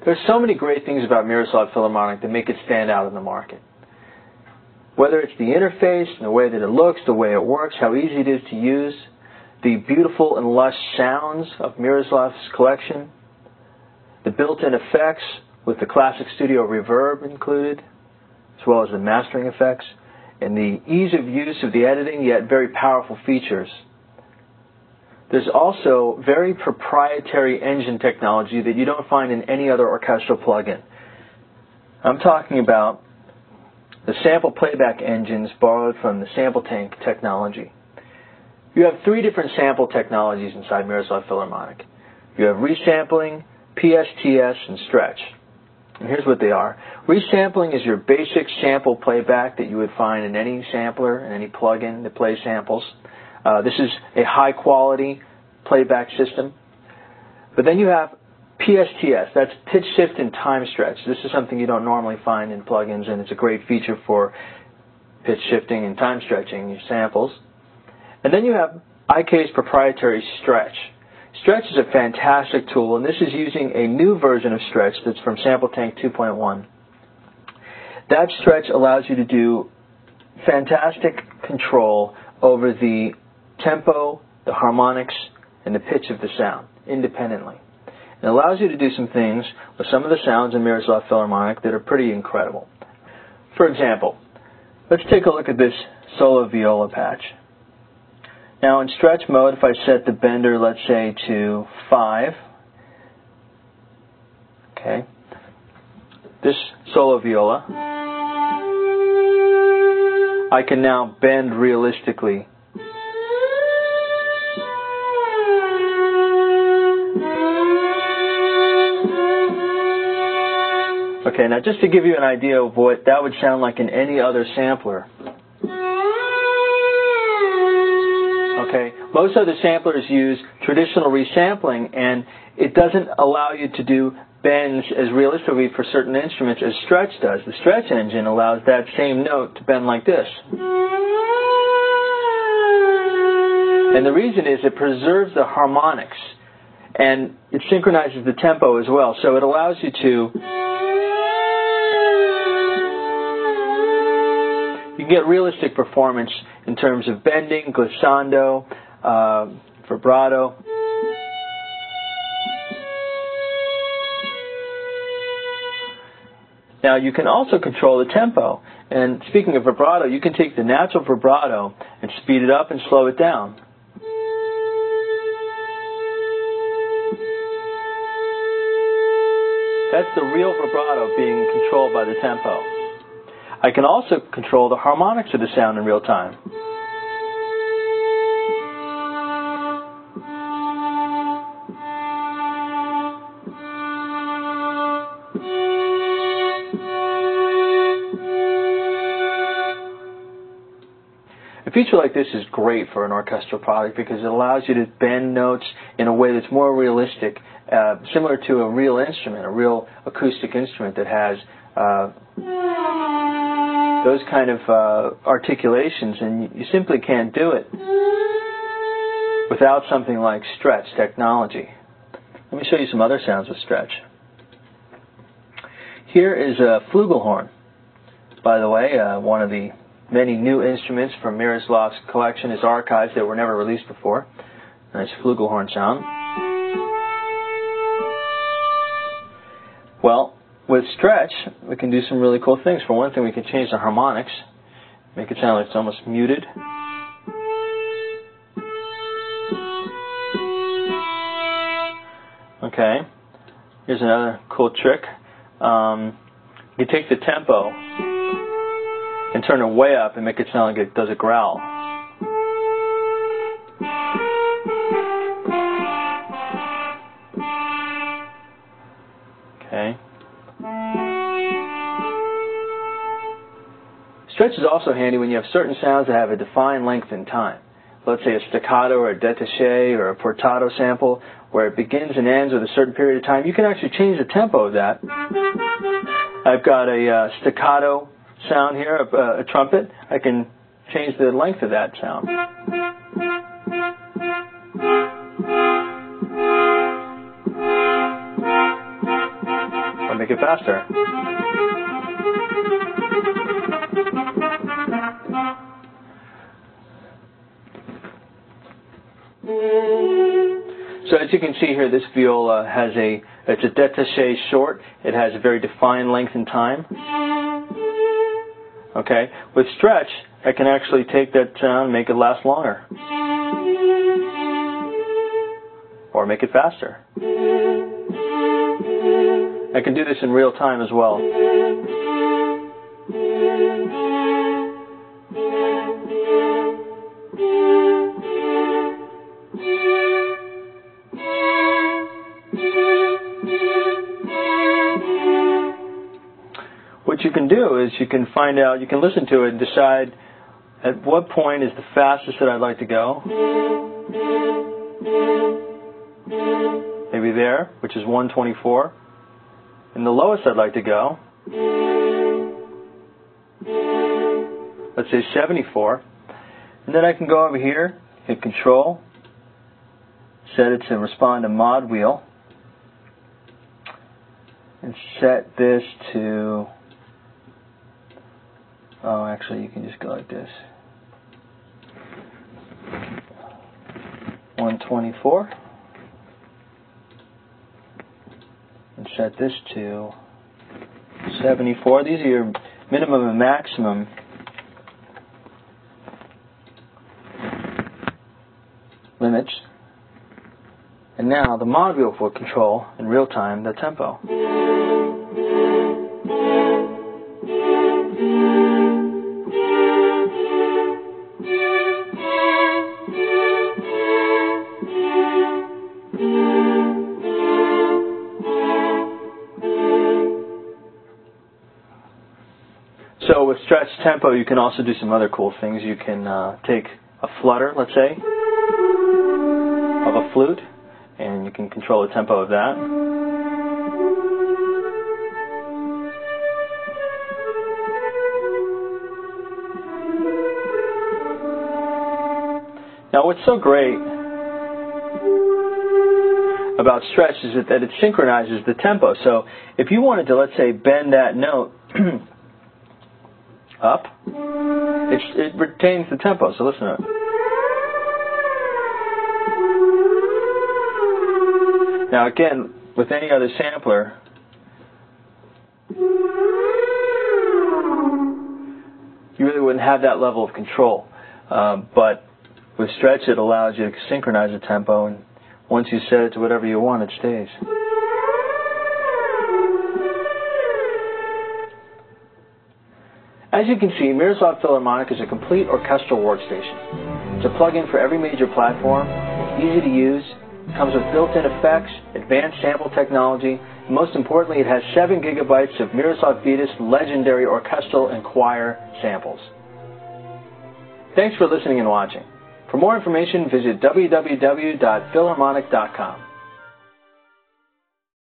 There's so many great things about Miroslav Philharmonic that make it stand out in the market. Whether it's the interface, the way that it looks, the way it works, how easy it is to use, the beautiful and lush sounds of Miroslav's collection, the built-in effects with the Classic Studio reverb included, as well as the mastering effects, and the ease of use of the editing, yet very powerful features. There's also very proprietary engine technology that you don't find in any other orchestral plugin. I'm talking about the sample playback engines borrowed from the sample tank technology. You have three different sample technologies inside Miroslav Philharmonic. You have resampling, PSTS, and stretch. And here's what they are. Resampling is your basic sample playback that you would find in any sampler, in any plugin that plays samples. This is a high-quality playback system. But then you have PSTS, that's pitch shift and time stretch. This is something you don't normally find in plugins, and it's a great feature for pitch shifting and time stretching your samples. And then you have IK's proprietary stretch. Stretch is a fantastic tool, and this is using a new version of stretch that's from Sample Tank 2.1. That stretch allows you to do fantastic control over the tempo, the harmonics, and the pitch of the sound independently. It allows you to do some things with some of the sounds in Miroslav Philharmonic that are pretty incredible. For example, let's take a look at this solo viola patch. Now in stretch mode, if I set the bender, let's say, to 5, okay, this solo viola, I can now bend realistically. Okay, now just to give you an idea of what that would sound like in any other sampler. Okay, most other samplers use traditional resampling, and it doesn't allow you to do bends as realistically for certain instruments as stretch does. The stretch engine allows that same note to bend like this. And the reason is it preserves the harmonics, and it synchronizes the tempo as well, so it allows you to get realistic performance in terms of bending, glissando, vibrato. Now you can also control the tempo. And speaking of vibrato, you can take the natural vibrato and speed it up and slow it down. That's the real vibrato being controlled by the tempo. I can also control the harmonics of the sound in real time. A feature like this is great for an orchestral product because it allows you to bend notes in a way that's more realistic, similar to a real instrument, a real acoustic instrument that has those kind of articulations, and you simply can't do it without something like stretch technology. Let me show you some other sounds with stretch. Here is a flugelhorn, by the way, one of the many new instruments from Miroslav's collection, his archives that were never released before. Nice flugelhorn sound. Well, with stretch, we can do some really cool things. For one thing, we can change the harmonics, make it sound like it's almost muted. Okay, here's another cool trick. You can take the tempo and turn it way up and make it sound like it does a growl. Okay. Stretch is also handy when you have certain sounds that have a defined length in time. Let's say a staccato or a détaché or a portato sample where it begins and ends with a certain period of time. You can actually change the tempo of that. I've got a staccato sound here, a trumpet. I can change the length of that sound. and make it faster. So as you can see here, this viola it's a détaché short. It has a very defined length and time. Okay, with stretch, I can actually take that sound and make it last longer. Or make it faster. I can do this in real time as well. What you can do is you can find out, you can listen to it and decide at what point is the fastest that I'd like to go. Maybe there, which is 124. And the lowest I'd like to go, let's say 74. And then I can go over here, hit Control, set it to respond to mod wheel, and set this to, oh, actually you can just go like this, 124. And set this to 74. These are your minimum and maximum limits. And now the mod wheel will control in real time the tempo. So with stretch tempo, you can also do some other cool things. You can take a flutter, let's say, of a flute, and you can control the tempo of that. Now what's so great about stretch is that it synchronizes the tempo. So if you wanted to, let's say, bend that note up, it retains the tempo. So listen to it. Now again, with any other sampler, you really wouldn't have that level of control. But with stretch, it allows you to synchronize the tempo, and once you set it to whatever you want, it stays. As you can see, Miroslav Philharmonic is a complete orchestral workstation. It's a plug-in for every major platform. It's easy to use. It comes with built-in effects, advanced sample technology, and most importantly, it has 7 gigabytes of Miroslav Philharmonic's legendary orchestral and choir samples. Thanks for listening and watching. For more information, visit www.philharmonic.com.